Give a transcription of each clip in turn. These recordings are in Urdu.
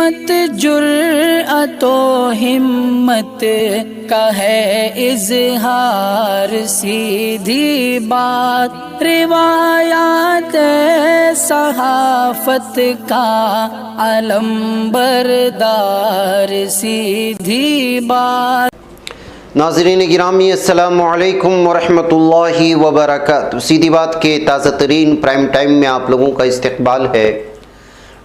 سمت جرأت و ہمت کا ہے اظہار، سیدھی بات روایات صحافت کا علم بردار، سیدھی بات۔ ناظرین گرامی السلام علیکم ورحمۃ اللہ وبرکاتہ۔ سیدھی بات کے تازہ ترین پرائم ٹائم میں آپ لوگوں کا استقبال ہے۔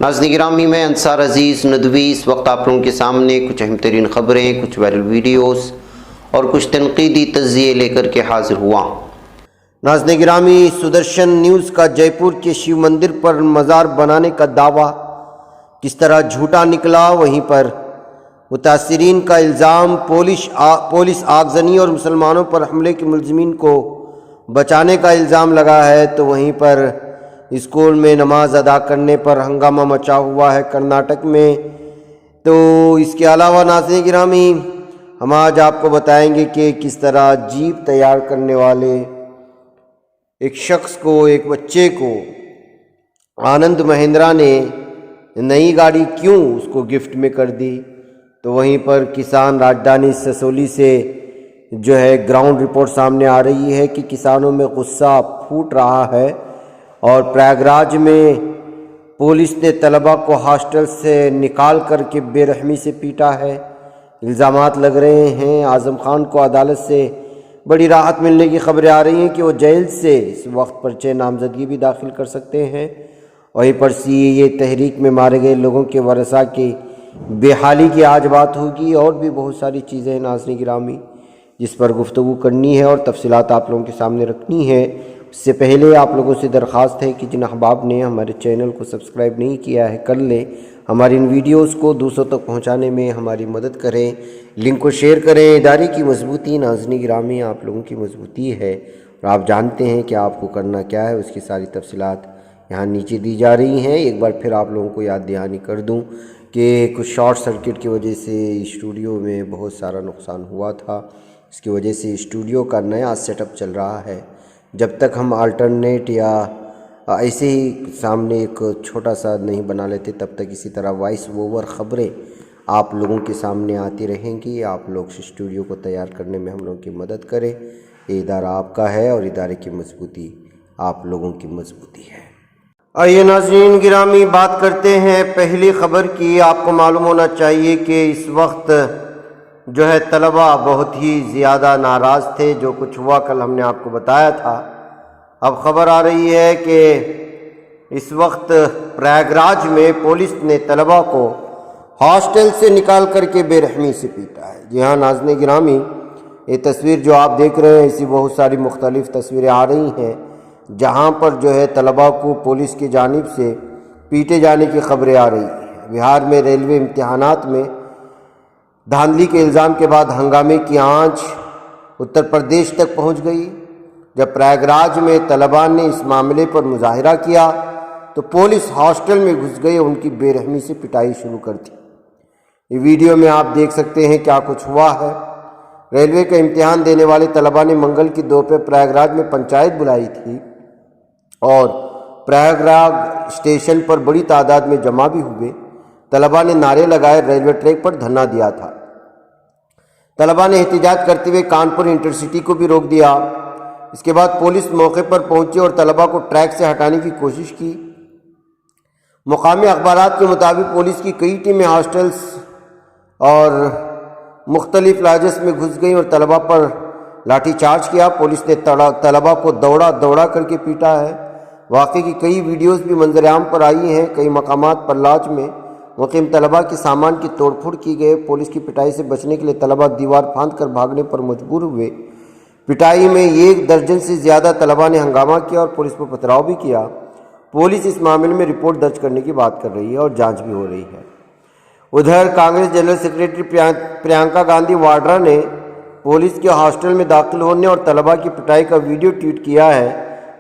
ناظرین گرامی، میں انصار عزیز ندوی اس وقت آپ لوگوں کے سامنے کچھ اہم ترین خبریں، کچھ وائرل ویڈیوز اور کچھ تنقیدی تجزیے لے کر کے حاضر ہوا۔ ناظرین گرامی، سدرشن نیوز کا جے پور کے شیو مندر پر مزار بنانے کا دعویٰ کس طرح جھوٹا نکلا، وہیں پر متاثرین کا الزام پولیس آگزنی اور مسلمانوں پر حملے کے ملزمین کو بچانے کا الزام لگا ہے، تو وہیں پر اسکول میں نماز ادا کرنے پر ہنگامہ مچا ہوا ہے کرناٹک میں۔ تو اس کے علاوہ ناظرین گرامی، ہم آج آپ کو بتائیں گے کہ کس طرح جیپ تیار کرنے والے ایک شخص کو، ایک بچے کو آنند مہندرا نے نئی گاڑی کیوں اس کو گفٹ میں کر دی۔ تو وہیں پر کسان راجدھانی سسولی سے جو ہے گراؤنڈ رپورٹ سامنے آ رہی ہے کہ کسانوں میں غصہ پھوٹ رہا ہے، اور پریاگراج میں پولیس نے طلبہ کو ہاسٹل سے نکال کر کے بے رحمی سے پیٹا ہے۔ الزامات لگ رہے ہیں اعظم خان کو عدالت سے بڑی راحت ملنے کی خبریں آ رہی ہیں کہ وہ جیل سے اس وقت پرچہ نامزدگی بھی داخل کر سکتے ہیں۔ وہیں پر CAA تحریک میں مارے گئے لوگوں کے ورثاء کی بحالی کی آج بات ہوگی، اور بھی بہت ساری چیزیں ہیں ناظرین گرامی جس پر گفتگو کرنی ہے اور تفصیلات آپ لوگوں کے سامنے رکھنی ہے۔ اس سے پہلے آپ لوگوں سے درخواست ہے کہ جن احباب نے ہمارے چینل کو سبسکرائب نہیں کیا ہے کر لیں، ہماری ان ویڈیوز کو دوسروں تک پہنچانے میں ہماری مدد کریں، لنک کو شیئر کریں۔ ادارے کی مضبوطی ناظرین گرامی آپ لوگوں کی مضبوطی ہے، اور آپ جانتے ہیں کہ آپ کو کرنا کیا ہے، اس کی ساری تفصیلات یہاں نیچے دی جا رہی ہیں۔ ایک بار پھر آپ لوگوں کو یاد دہانی کر دوں کہ کچھ شارٹ سرکٹ کی وجہ سے اسٹوڈیو میں بہت سارا نقصان ہوا تھا، اس کی وجہ سے اسٹوڈیو کا نیا سیٹ اپ چل رہا ہے۔ جب تک ہم آلٹرنیٹ یا ایسے ہی سامنے ایک چھوٹا سا نہیں بنا لیتے، تب تک اسی طرح وائس اوور خبریں آپ لوگوں کے سامنے آتی رہیں گی۔ آپ لوگ اسٹوڈیو کو تیار کرنے میں ہم لوگوں کی مدد کریں، یہ ادارہ آپ کا ہے اور ادارے کی مضبوطی آپ لوگوں کی مضبوطی ہے۔ آئیے ناظرین گرامی، بات کرتے ہیں پہلی خبر کی۔ آپ کو معلوم ہونا چاہیے کہ اس وقت جو ہے طلبہ بہت ہی زیادہ ناراض تھے، جو کچھ ہوا کل ہم نے آپ کو بتایا تھا۔ اب خبر آ رہی ہے کہ اس وقت پریاگراج میں پولیس نے طلبہ کو ہاسٹل سے نکال کر کے بے رحمی سے پیٹا ہے۔ جی ہاں ناظرین گرامی، یہ تصویر جو آپ دیکھ رہے ہیں، ایسی بہت ساری مختلف تصویریں آ رہی ہیں جہاں پر جو ہے طلبہ کو پولیس کی جانب سے پیٹے جانے کی خبریں آ رہی ہیں۔ بہار میں ریلوے امتحانات میں دھاندلی کے الزام کے بعد ہنگامے کی آنچ اتر پردیش تک پہنچ گئی۔ جب پریاگراج میں طلباء نے اس معاملے پر مظاہرہ کیا تو پولیس ہاسٹل میں گھس گئی، ان کی بے رحمی سے پٹائی شروع کر دی۔ یہ ویڈیو میں آپ دیکھ سکتے ہیں کیا کچھ ہوا ہے۔ ریلوے کا امتحان دینے والے طلباء نے منگل کی دوپہر پریاگراج میں پنچایت بلائی تھی، اور پریاگراج اسٹیشن پر بڑی تعداد میں جمع بھی ہوئے۔ طلباء نے نعرے لگائے، ریلوے ٹریک پر دھرنا دیا تھا۔ طلباء نے احتجاج کرتے ہوئے کانپور انٹرسٹی کو بھی روک دیا۔ اس کے بعد پولیس موقع پر پہنچی اور طلباء کو ٹریک سے ہٹانے کی کوشش کی۔ مقامی اخبارات کے مطابق پولیس کی کئی ٹیمیں ہاسٹلز اور مختلف لاجز میں گھس گئیں اور طلباء پر لاٹھی چارج کیا۔ پولیس نے طلباء کو دوڑا کر کے پیٹا ہے۔ واقعے کی کئی ویڈیوز بھی منظر عام پر آئی ہیں۔ کئی مقامات پر لاج میں مقیم طلباء کے سامان کی توڑ پھوڑ کی گئی۔ پولیس کی پٹائی سے بچنے کے لیے طلباء دیوار پھاند کر بھاگنے پر مجبور ہوئے۔ پٹائی میں 1 درجن سے زیادہ طلباء نے ہنگامہ کیا اور پولیس پر پتھراؤ بھی کیا۔ پولیس اس معاملے میں رپورٹ درج کرنے کی بات کر رہی ہے اور جانچ بھی ہو رہی ہے۔ ادھر کانگریس جنرل سیکریٹری پرینکا گاندھی واڈرا نے پولیس کے ہاسٹل میں داخل ہونے اور طلباء کی پٹائی کا ویڈیو ٹویٹ کیا ہے،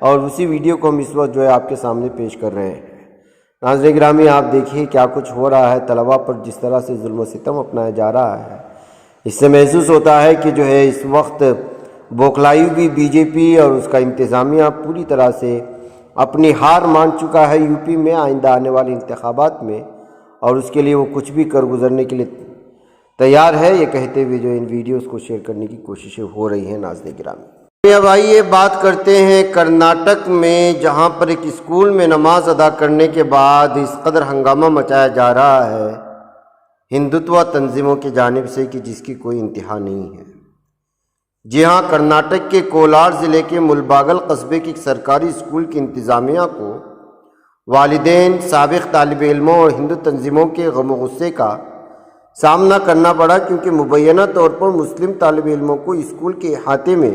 اور اسی ویڈیو کو ہم اس وقت جو ہے آپ کے سامنے پیش کر رہے ہیں۔ ناظرین گرامی، آپ دیکھیے کیا کچھ ہو رہا ہے، طلباء پر جس طرح سے ظلم و ستم اپنایا جا رہا ہے۔ اس سے محسوس ہوتا ہے کہ جو ہے اس وقت بوکلائی بھی BJP اور اس کا انتظامیہ پوری طرح سے اپنی ہار مان چکا ہے۔ UP میں آئندہ آنے والے انتخابات میں اور اس کے لیے وہ کچھ بھی کر گزرنے کے لیے تیار ہے، یہ کہتے ہوئے جو ان ویڈیوز کو شیئر کرنے کی کوششیں ہو رہی ہیں ناظرین گرامی۔ اب آئیے بات کرتے ہیں کرناٹک میں، جہاں پر ایک اسکول میں نماز ادا کرنے کے بعد اس قدر ہنگامہ مچایا جا رہا ہے ہندوتوا تنظیموں کی جانب سے کہ جس کی کوئی انتہا نہیں ہے۔ جی ہاں، کرناٹک کے کولار ضلع کے ملباگل قصبے کی ایک سرکاری اسکول کی انتظامیہ کو والدین، سابق طالب علموں اور ہندو تنظیموں کے غم و غصے کا سامنا کرنا پڑا، کیونکہ مبینہ طور پر مسلم طالب علموں کو اسکول کے احاطے میں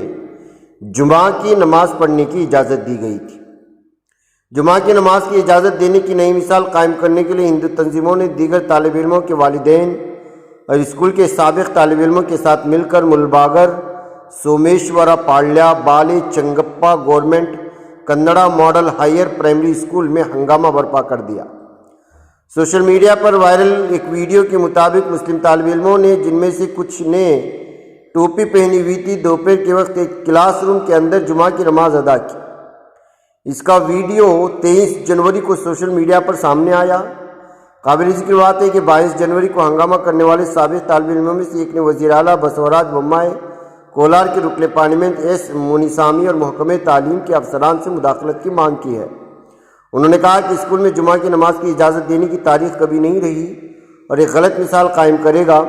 جمعہ کی نماز پڑھنے کی اجازت دی گئی تھی۔ جمعہ کی نماز کی اجازت دینے کی نئی مثال قائم کرنے کے لیے ہندو تنظیموں نے دیگر طالب علموں کے والدین اور اسکول کے سابق طالب علموں کے ساتھ مل کر ملباگر سومیشورا پالیہ بالی چنگپا government Kannada model higher primary school میں ہنگامہ برپا کر دیا۔ سوشل میڈیا پر وائرل ایک ویڈیو کے مطابق مسلم طالب علموں نے، جن میں سے کچھ نے ٹوپی پہنی ہوئی تھی، دوپہر کے وقت ایک کلاس روم کے اندر جمعہ کی نماز ادا کی۔ اس کا ویڈیو 23 جنوری کو سوشل میڈیا پر سامنے آیا۔ قابل ذکر بات ہے کہ 22 جنوری کو ہنگامہ کرنے والے سابق طالب علموں میں سے ایک نے وزیر اعلیٰ بسوراج بومائے، کولار کے رکن پارلیمنٹ ایس مونیسامی اور محکمہ تعلیم کے افسران سے مداخلت کی مانگ کی ہے۔ انہوں نے کہا کہ اسکول میں جمعہ کی نماز کی اجازت دینے کی تاریخ کبھی نہیں رہی اور ایک غلط مثال قائم کرے گا۔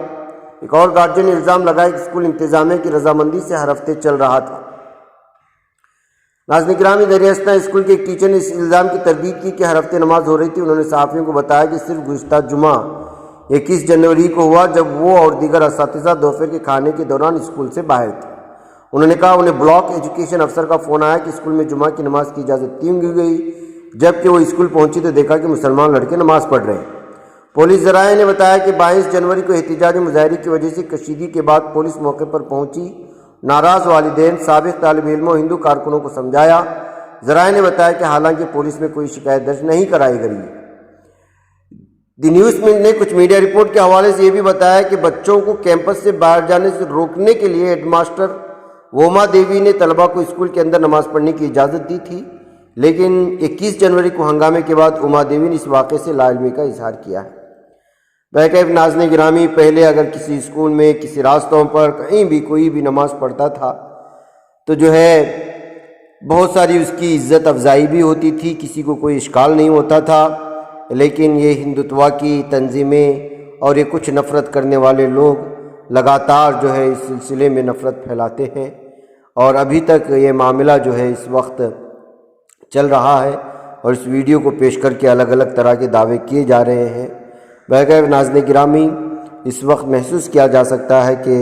ایک اور گارجین نے الزام لگایا کہ اسکول انتظامیہ کی رضامندی سے ہر ہفتے چل رہا تھا۔ ناظرین گرامی، دریاستہ اسکول کے ایک ٹیچر نے اس الزام کی تردید کی کہ ہر ہفتے نماز ہو رہی تھی۔ انہوں نے صحافیوں کو بتایا کہ صرف گزشتہ جمعہ 21 جنوری کو ہوا، جب وہ اور دیگر اساتذہ دوپہر کے کھانے کے دوران اسکول سے باہر تھے۔ انہوں نے کہا انہیں بلاک ایجوکیشن افسر کا فون آیا کہ اسکول میں جمعہ کی نماز کی اجازت دی گئی، جبکہ وہ اسکول پہنچی تو دیکھا کہ مسلمان لڑکے نماز پڑھ رہے ہیں۔ پولیس ذرائع نے بتایا کہ 22 جنوری کو احتجاجی مظاہرے کی وجہ سے کشیدگی کے بعد پولیس موقع پر پہنچی۔ ناراض والدین، سابق طالب علموں، ہندو کارکنوں کو سمجھایا۔ ذرائع نے بتایا کہ حالانکہ پولیس میں کوئی شکایت درج نہیں کرائی گئی ہے۔ دی نیوز نے کچھ میڈیا رپورٹ کے حوالے سے یہ بھی بتایا کہ بچوں کو کیمپس سے باہر جانے سے روکنے کے لیے ہیڈ ماسٹر ووما دیوی نے طلبہ کو اسکول کے اندر نماز پڑھنے کی اجازت دی تھی، لیکن 21 جنوری کو ہنگامے کے بعد ووما دیوی نے اس واقعے سے لا علمی کا اظہار کیا ہے۔ بہرکیف ناظرین گرامی، پہلے اگر کسی اسکول میں، کسی راستوں پر، کہیں بھی کوئی بھی نماز پڑھتا تھا تو جو ہے بہت ساری اس کی عزت افزائی بھی ہوتی تھی، کسی کو کوئی اشکال نہیں ہوتا تھا، لیکن یہ ہندوتوا کی تنظیمیں اور یہ کچھ نفرت کرنے والے لوگ لگاتار جو ہے اس سلسلے میں نفرت پھیلاتے ہیں، اور ابھی تک یہ معاملہ جو ہے اس وقت چل رہا ہے، اور اس ویڈیو کو پیش کر کے الگ الگ طرح کے دعوے کیے جا رہے ہیں۔ بہرکیف ناظرین گرامی، اس وقت محسوس کیا جا سکتا ہے کہ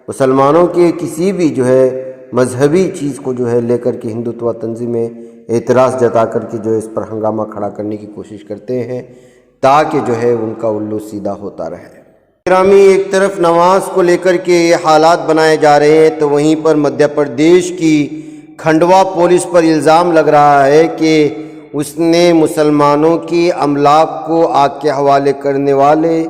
مسلمانوں کے کسی بھی جو ہے مذہبی چیز کو جو ہے لے کر کے ہندوتوا تنظیمیں اعتراض جتا کر کے جو ہے اس پر ہنگامہ کھڑا کرنے کی کوشش کرتے ہیں، تاکہ جو ہے ان کا الو سیدھا ہوتا رہے۔ گرامی، ایک طرف نماز کو لے کر کے یہ حالات بنائے جا رہے ہیں، تو وہیں پر مدھیہ پردیش کی کھنڈوا پولیس پر الزام لگ رہا ہے کہ اس نے مسلمانوں کی املاک کو آگ کے حوالے کرنے والے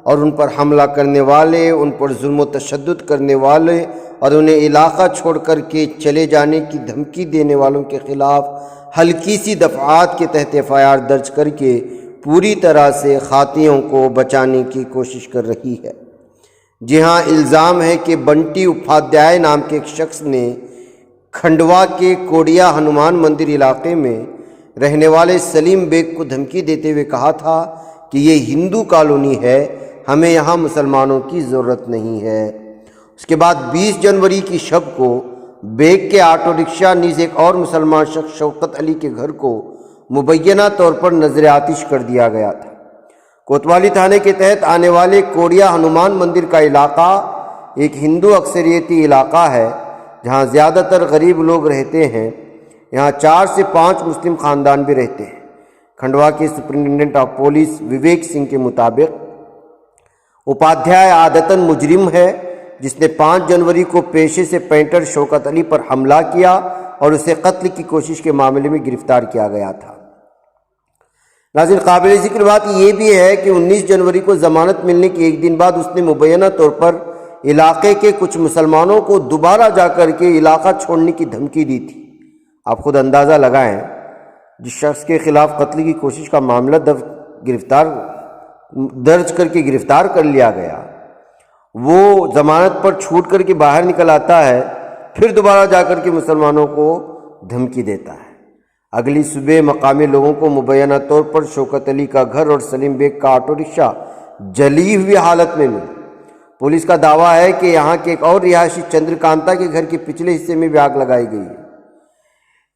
اور ان پر حملہ کرنے والے، ان پر ظلم و تشدد کرنے والے اور انہیں علاقہ چھوڑ کر کے چلے جانے کی دھمکی دینے والوں کے خلاف ہلکی سی دفعات کے تحت FIR درج کر کے پوری طرح سے خاطیوں کو بچانے کی کوشش کر رہی ہے۔ جی ہاں، الزام ہے کہ بنٹی اپادھیائے نام کے ایک شخص نے کھنڈوا کے کوڑیا ہنومان مندر علاقے میں رہنے والے سلیم بیگ کو دھمکی دیتے ہوئے کہا تھا کہ یہ ہندو کالونی ہے، ہمیں یہاں مسلمانوں کی ضرورت نہیں ہے۔ اس کے بعد 20 جنوری کی شب کو بیگ کے آٹو رکشہ نیز ایک اور مسلمان شخص شوکت علی کے گھر کو مبینہ طور پر نظر آتش کر دیا گیا تھا۔ کوتوالی تھانے کے تحت آنے والے کوڑیا ہنومان مندر کا علاقہ ایک ہندو اکثریتی علاقہ ہے، جہاں زیادہ تر غریب لوگ رہتے ہیں۔ یہاں 4 سے 5 مسلم خاندان بھی رہتے ہیں۔ کھنڈوا کے superintendent of police Vivek Singh کے مطابق اپادھیائے عادتاً مجرم ہے، جس نے 5 جنوری کو پیشے سے پینٹر شوکت علی پر حملہ کیا اور اسے قتل کی کوشش کے معاملے میں گرفتار کیا گیا تھا۔ ناظرین، قابل ذکر بات یہ بھی ہے کہ 19 جنوری کو ضمانت ملنے کے ایک دن بعد اس نے مبینہ طور پر علاقے کے کچھ مسلمانوں کو دوبارہ جا کر کے علاقہ چھوڑنے کی دھمکی دی تھی۔ آپ خود اندازہ لگائیں، جس شخص کے خلاف قتل کی کوشش کا معاملہ گرفتار درج کر کے گرفتار کر لیا گیا، وہ ضمانت پر چھوٹ کر کے باہر نکل آتا ہے، پھر دوبارہ جا کر کے مسلمانوں کو دھمکی دیتا ہے۔ اگلی صبح مقامی لوگوں کو مبینہ طور پر شوکت علی کا گھر اور سلیم بیگ کا آٹو رکشہ جلی ہوئی حالت میں ملا۔ پولیس کا دعویٰ ہے کہ یہاں کے ایک اور رہائشی چندرکانتا کے گھر کے پچھلے حصے میں بھی آگ لگائی گئی ہے۔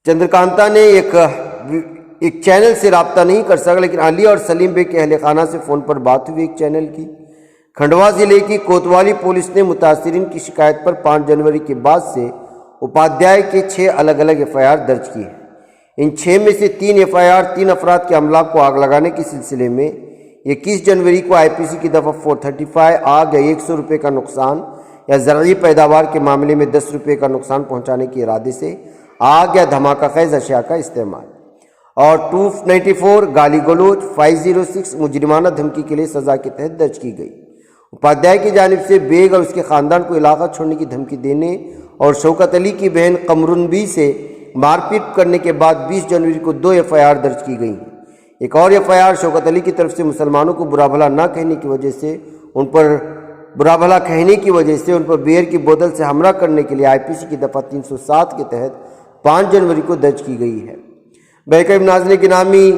چندرکانتا نے ایک چینل سے رابطہ نہیں کر سکا، لیکن علی اور سلیم بیگ کے اہل خانہ سے فون پر بات ہوئی ایک چینل کی۔ کھنڈوا ضلع کی کوتوالی پولیس نے متاثرین کی شکایت پر 5 جنوری کے بعد سے اپادھیائے کے 6 الگ الگ FIR درج کی ہے۔ ان 6 میں سے 3 FIR 3 افراد کے املاک کو آگ لگانے کے سلسلے میں 21 جنوری کو IPC کی دفعہ 435 آگ یا 100 روپے کا نقصان یا زرعی پیداوار کے معاملے میں 10 روپے کا نقصان پہنچانے کے ارادے سے آگ یا دھماکہ خیز اشیاء کا استعمال، اور 294 گالی گلوچ 506 مجرمانہ دھمکی کے لیے سزا کے تحت درج کی گئی۔ اپادھیائے کی جانب سے بیگ اور اس کے خاندان کو علاقہ چھوڑنے کی دھمکی دینے اور شوکت علی کی بہن قمرنبی سے مار پیٹ کرنے کے بعد 20 جنوری کو 2 FIR درج کی گئی ہیں۔ ایک اور FIR شوکت علی کی طرف سے مسلمانوں کو برا بھلا کہنے کی وجہ سے ان پر بیئر کی بوتل سے حملہ کرنے کے لیے IPC کی دفعہ 307 کے تحت 5 جنوری کو درج کی گئی ہے۔ بہرکیف ناظرین گرامی،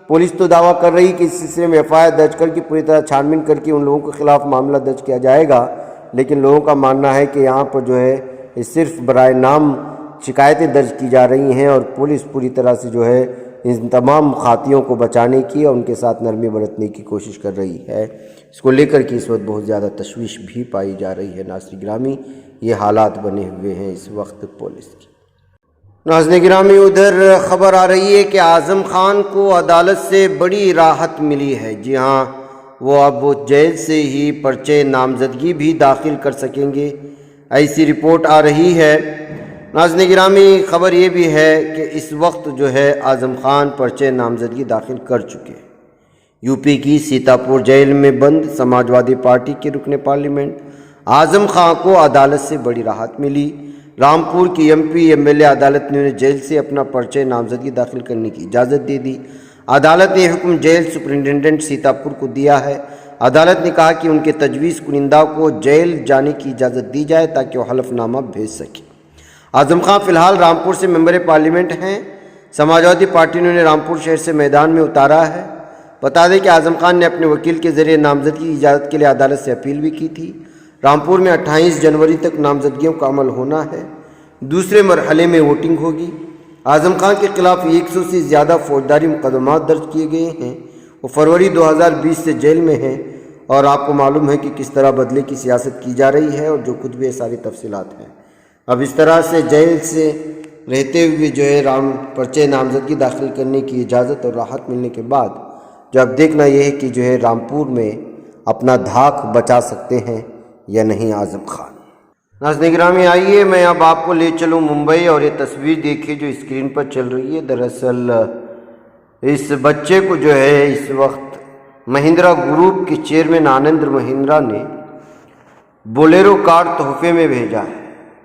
پولیس تو دعویٰ کر رہی کہ اس سلسلے میں FIR درج کر کے پوری طرح چھان بین کر کے ان لوگوں کے خلاف معاملہ درج کیا جائے گا، لیکن لوگوں کا ماننا ہے کہ یہاں پر جو ہے صرف برائے نام شکایتیں درج کی جا رہی ہیں، اور پولیس پوری طرح سے جو ہے ان تمام مخاطیوں کو بچانے کی اور ان کے ساتھ نرمی برتنے کی کوشش کر رہی ہے۔ اس کو لے کر کے اس وقت بہت زیادہ تشویش بھی پائی جا رہی ہے۔ ناظرین گرامی، یہ حالات بنے ہوئے ہیں اس وقت پولیس کی۔ ناظرین گرامی، ادھر خبر آ رہی ہے کہ اعظم خان کو عدالت سے بڑی راحت ملی ہے۔ جی ہاں، وہ اب جیل سے ہی پرچہ نامزدگی بھی داخل کر سکیں گے، ایسی رپورٹ آ رہی ہے۔ ناظرین گرامی، خبر یہ بھی ہے کہ اس وقت جو ہے اعظم خان پرچہ نامزدگی داخل کر چکے ہیں۔ UP کی سیتاپور جیل میں بند سماجوادی پارٹی کے رکن پارلیمنٹ اعظم خان کو عدالت سے بڑی راحت ملی۔ رامپور کی MP MLA عدالت نے انہیں جیل سے اپنا پرچہ نامزدگی داخل کرنے کی اجازت دے دی۔ عدالت نے یہ حکم جیل سپرنٹینڈنٹ سیتاپور کو دیا ہے۔ عدالت نے کہا کہ ان کے تجویز کنندہ کو جیل جانے کی اجازت دی جائے تاکہ وہ حلف نامہ بھیج سکے۔ اعظم خان فی الحال رامپور سے ممبر پارلیمنٹ ہیں۔ سماجوادی پارٹی نے انہیں رامپور شہر سے میدان میں اتارا ہے۔ بتا دیں کہ اعظم خان نے اپنے وکیل کے ذریعے نامزدگی کی اجازت کے لیے عدالت سے اپیل بھی کی تھی۔ رامپور میں 28 جنوری تک نامزدگیوں کا عمل ہونا ہے۔ دوسرے مرحلے میں ووٹنگ ہوگی۔ اعظم خان کے خلاف 100 سے زیادہ فوجداری مقدمات درج کیے گئے ہیں۔ وہ فروری 2020 سے جیل میں ہیں، اور آپ کو معلوم ہے کہ کس طرح بدلے کی سیاست کی جا رہی ہے اور جو کچھ بھی ساری تفصیلات ہیں۔ اب اس طرح سے جیل سے رہتے ہوئے جو ہے پرچہ نامزدگی داخل کرنے کی اجازت اور راحت ملنے کے بعد جو اب دیکھنا یہ ہے کہ جو ہے رامپور میں اپنا دھاک بچا سکتے ہیں یا نہیں اعظم خان۔ ناظرین گرامی، آئیے میں اب آپ کو لے چلوں ممبئی، اور یہ تصویر دیکھیے جو اسکرین پر چل رہی ہے۔ دراصل اس بچے کو جو ہے اس وقت مہندرا گروپ کے چیئرمین آنند مہندرا نے بولیرو کار تحفے میں بھیجا ہے،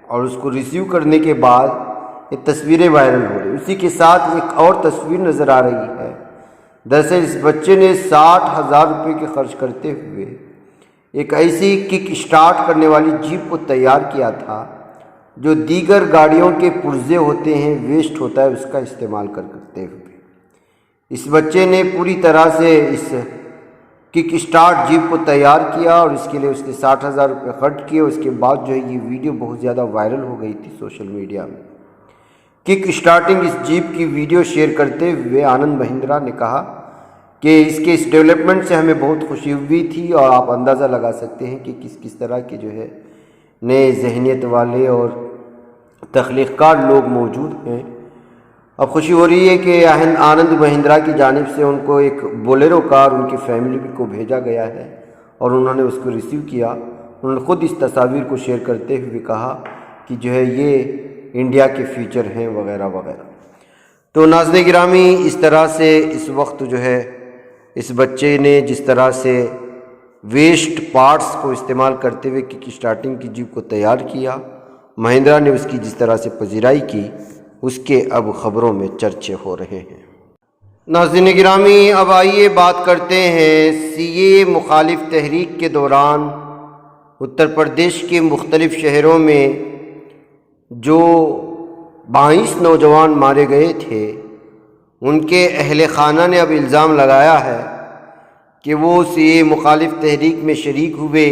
اور اس کو ریسیو کرنے کے بعد یہ تصویریں وائرل ہو رہی ہیں۔ اسی کے ساتھ ایک اور تصویر نظر آ رہی ہے۔ دراصل اس بچے نے 60,000 روپے کے خرچ کرتے ہوئے ایک ایسی کک اسٹارٹ کرنے والی جیپ کو تیار کیا تھا جو دیگر گاڑیوں کے پرزے ہوتے ہیں، ویسٹ ہوتا ہے، اس کا استعمال کرتے ہوئے اس بچے نے پوری طرح سے اس کک اسٹارٹ جیپ کو تیار کیا، اور اس کے لیے اس نے 60,000 روپے خرچ کیے۔ اس کے بعد جو ہے یہ ویڈیو بہت زیادہ وائرل ہو گئی تھی سوشل میڈیا میں۔ کک اسٹارٹنگ اس جیپ کی ویڈیو شیئر کرتے ہوئے آنند مہندرا نے کہا کہ اس کے اس ڈیولپمنٹ سے ہمیں بہت خوشی ہوئی تھی، اور آپ اندازہ لگا سکتے ہیں کہ کس طرح کے جو ہے نئے ذہنیت والے اور تخلیق کار لوگ موجود ہیں۔ اب خوشی ہو رہی ہے کہ آنند مہندرا کی جانب سے ان کو ایک بولیرو کار ان کی فیملی کو بھیجا گیا ہے، اور انہوں نے اس کو ریسیو کیا۔ انہوں نے خود اس تصاویر کو شیئر کرتے ہوئے کہا کہ جو ہے یہ انڈیا کے فیوچر ہیں وغیرہ وغیرہ۔ تو ناظرین گرامی، اس طرح سے اس وقت جو ہے اس بچے نے جس طرح سے ویسٹ پارٹس کو استعمال کرتے ہوئے کک اسٹارٹنگ کی جیپ کو تیار کیا، مہندرا نے اس کی جس طرح سے پذیرائی کی، اس کے اب خبروں میں چرچے ہو رہے ہیں۔ ناظرین گرامی، اب آئیے بات کرتے ہیں سی اے مخالف تحریک کے دوران اتر پردیش کے مختلف شہروں میں جو 22 نوجوان مارے گئے تھے، ان کے اہل خانہ نے اب الزام لگایا ہے کہ وہ سی اے مخالف تحریک میں شریک ہوئے،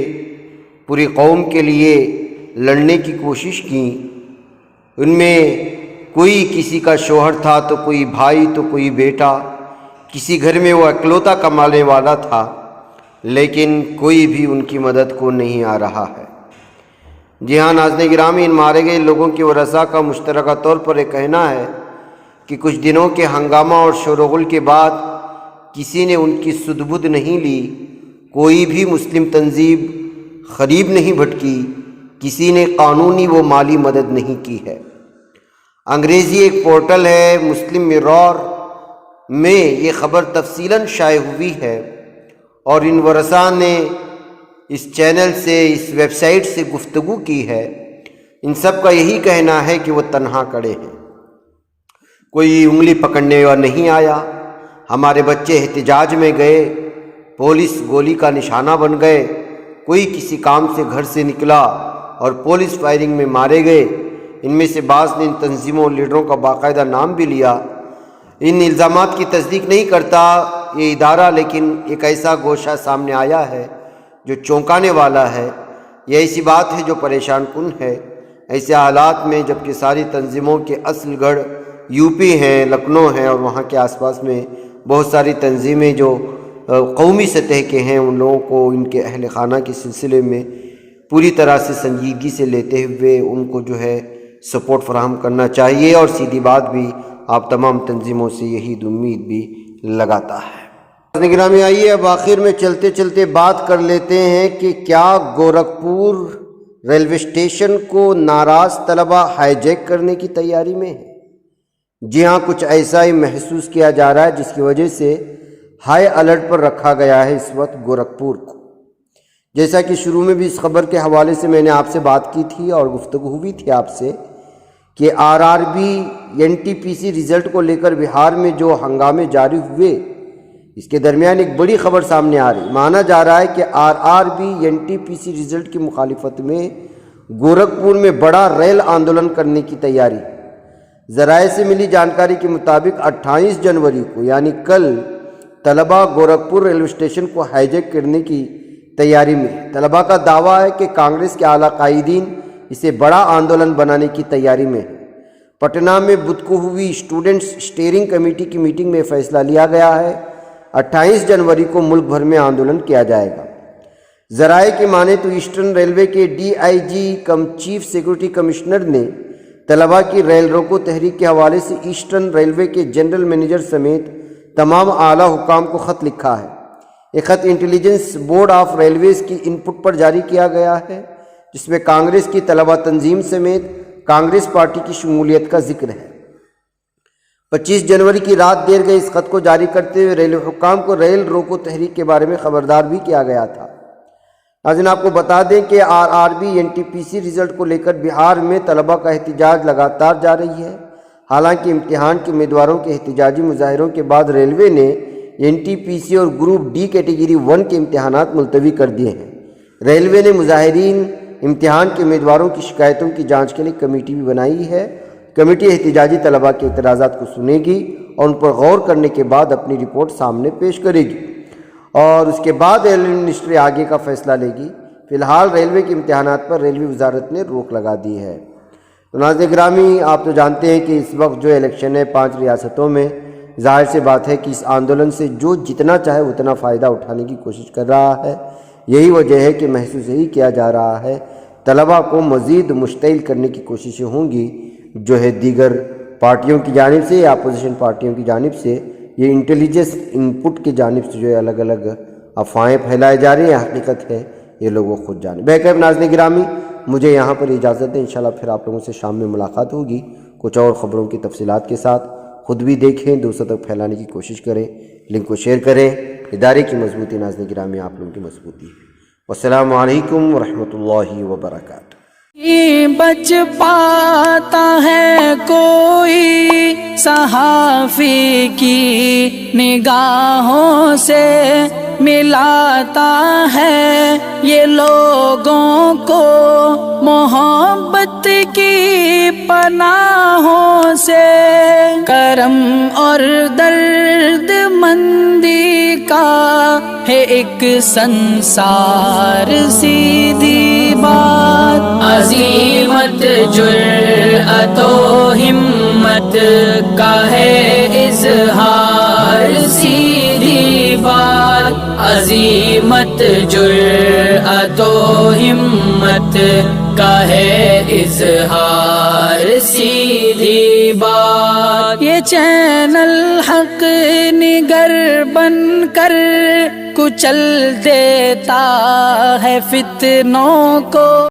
پوری قوم کے لیے لڑنے کی کوشش کی۔ ان میں کوئی کسی کا شوہر تھا، تو کوئی بھائی، تو کوئی بیٹا، کسی گھر میں وہ اکلوتا کمانے والا تھا، لیکن کوئی بھی ان کی مدد کو نہیں آ رہا ہے۔ جی ہاں ناظرین گرامی، ان مارے گئے لوگوں کے ورثاء کا مشترکہ طور پر یہ کہنا ہے کہ کچھ دنوں کے ہنگامہ اور شور و غل کے بعد کسی نے ان کی سدھ بدھ نہیں لی، کوئی بھی مسلم تنظیم قریب نہیں بھٹکی، کسی نے قانونی و مالی مدد نہیں کی ہے۔ انگریزی ایک پورٹل ہے مسلم مرور میں یہ خبر تفصیلاً شائع ہوئی ہے، اور ان ورثاء نے اس چینل سے، اس ویب سائٹ سے گفتگو کی ہے۔ ان سب کا یہی کہنا ہے کہ وہ تنہا کھڑے ہیں، کوئی انگلی پکڑنے والا نہیں آیا۔ ہمارے بچے احتجاج میں گئے، پولیس گولی کا نشانہ بن گئے، کوئی کسی کام سے گھر سے نکلا اور پولیس فائرنگ میں مارے گئے۔ ان میں سے بعض نے ان تنظیموں اور لیڈروں کا باقاعدہ نام بھی لیا۔ ان الزامات کی تصدیق نہیں کرتا یہ ادارہ، لیکن ایک ایسا گوشہ سامنے آیا ہے جو چونکانے والا ہے۔ یہ ایسی بات ہے جو پریشان کن ہے۔ ایسے حالات میں جبکہ ساری تنظیموں کے اصل گڑھ یو پی ہیں، لکھنؤ ہیں، اور وہاں کے آس پاس میں بہت ساری تنظیمیں جو قومی سطح کے ہیں، ان لوگوں کو ان کے اہل خانہ کے سلسلے میں پوری طرح سے سنجیدگی سے لیتے ہوئے ان کو جو ہے سپورٹ فراہم کرنا چاہیے، اور سیدھی بات بھی آپ تمام تنظیموں سے یہی امید بھی لگاتا ہے۔ گرامی آئیے اب آخر میں چلتے چلتے بات کر لیتے ہیں کہ کیا گورکھپور ریلوے اسٹیشن کو ناراض طلبہ ہائی جیک کرنے کی تیاری میں ہے؟ جی ہاں، کچھ ایسا ہی محسوس کیا جا رہا ہے، جس کی وجہ سے ہائی الرٹ پر رکھا گیا ہے اس وقت گورکھپور کو۔ جیسا کہ شروع میں بھی اس خبر کے حوالے سے میں نے آپ سے بات کی تھی اور گفتگو ہوئی تھی آپ سے کہ RRB NTPC رزلٹ کو لے کر بہار میں جو ہنگامے جاری ہوئے، اس کے درمیان ایک بڑی خبر سامنے آ رہی۔ مانا جا رہا ہے کہ RRB NTPC رزلٹ کی مخالفت میں گورکھپور میں بڑا ریل آندولن کرنے کی تیاری۔ ذرائع سے ملی جانکاری کے مطابق 28 جنوری کو یعنی کل طلبہ گورکھپور ریلوے اسٹیشن کو ہائی جیک کرنے کی تیاری میں۔ طلبہ کا دعویٰ ہے کہ کانگریس کے اعلیٰ قائدین اسے بڑا آندولن بنانے کی تیاری میں ہے۔ پٹنہ میں بدھ کو ہوئی اسٹوڈنٹس اسٹیئرنگ کمیٹی کی میٹنگ میں فیصلہ لیا گیا ہے 28 جنوری کو ملک بھر میں آندولن کیا جائے گا۔ ذرائع کی مانیں تو ایسٹرن ریلوے کے DIG کم چیف سیکورٹی کمشنر نے طلبہ کی ریل روکو تحریک کے حوالے سے ایسٹرن ریلوے کے جنرل مینیجر سمیت تمام اعلیٰ حکام کو خط لکھا ہے۔ یہ خط انٹیلیجنس بورڈ آف ریلویز کی ان پٹ پر جاری کیا گیا ہے، جس میں کانگریس کی طلبہ تنظیم سمیت کانگریس پارٹی کی شمولیت کا ذکر ہے۔ 25 جنوری کی رات دیر گئے اس خط کو جاری کرتے ہوئے ریلوے حکام کو ریل روکو تحریک کے بارے میں خبردار بھی کیا گیا تھا۔ ناظرین آپ کو بتا دیں کہ RRB NTPC رزلٹ کو لے کر بہار میں طلبہ کا احتجاج لگاتار جاری ہے۔ حالانکہ امتحان کے امیدواروں کے احتجاجی مظاہروں کے بعد ریلوے نے NTPC اور گروپ D کیٹیگری 1 کے امتحانات ملتوی کر دیے ہیں۔ ریلوے نے مظاہرین امتحان کے امیدواروں کی شکایتوں کی جانچ کے لیے کمیٹی بھی بنائی ہے۔ کمیٹی احتجاجی طلبہ کے اعتراضات کو سنے گی اور ان پر غور کرنے کے بعد اپنی رپورٹ سامنے پیش کرے گی، اور اس کے بعد ریلوے منسٹری آگے کا فیصلہ لے گی۔ فی الحال ریلوے کے امتحانات پر ریلوے وزارت نے روک لگا دی ہے۔ تو ناظرین گرامی، آپ تو جانتے ہیں کہ اس وقت جو الیکشن ہے 5 ریاستوں میں، ظاہر سی بات ہے کہ اس آندولن سے جو جتنا چاہے اتنا فائدہ اٹھانے کی کوشش کر رہا ہے۔ یہی وجہ ہے کہ محسوس یہی کیا جا رہا ہے طلبہ کو مزید مشتعل کرنے کی کوششیں ہوں گی، جو ہے دیگر پارٹیوں کی جانب سے یا اپوزیشن پارٹیوں کی جانب سے، یہ انٹیلیجنس ان پٹ کی جانب سے جو ہے الگ الگ افواہیں پھیلائے جا رہی ہیں۔ حقیقت ہے یہ لوگوں خود جانے۔ بہرکیف ناظرین گرامی، مجھے یہاں پر اجازت دیں، انشاءاللہ پھر آپ لوگوں سے شام میں ملاقات ہوگی کچھ اور خبروں کی تفصیلات کے ساتھ۔ خود بھی دیکھیں، دوسروں تک پھیلانے کی کوشش کریں، لنک کو شیئر کریں۔ ادارے کی مضبوطی ناظرین گرامی آپ لوگوں کی مضبوطی ہے۔ والسلام علیکم ورحمۃ اللہ وبرکاتہ۔ بچ پاتا ہے کوئی صحافی کی نگاہوں سے، ملاتا ہے یہ لوگوں کو محبت کی پناہوں سے۔ کرم اور درد مندی کا ہے ایک سنسار، سیدھی بات عظیمت جرأت و ہمت کا ہے اظہار، سیدھی بات عظیمت جرأت و ہمت کا ہے اظہار، سیدھی بات۔ یہ چینل حق نگر بن کر کچل دیتا ہے فتنوں کو۔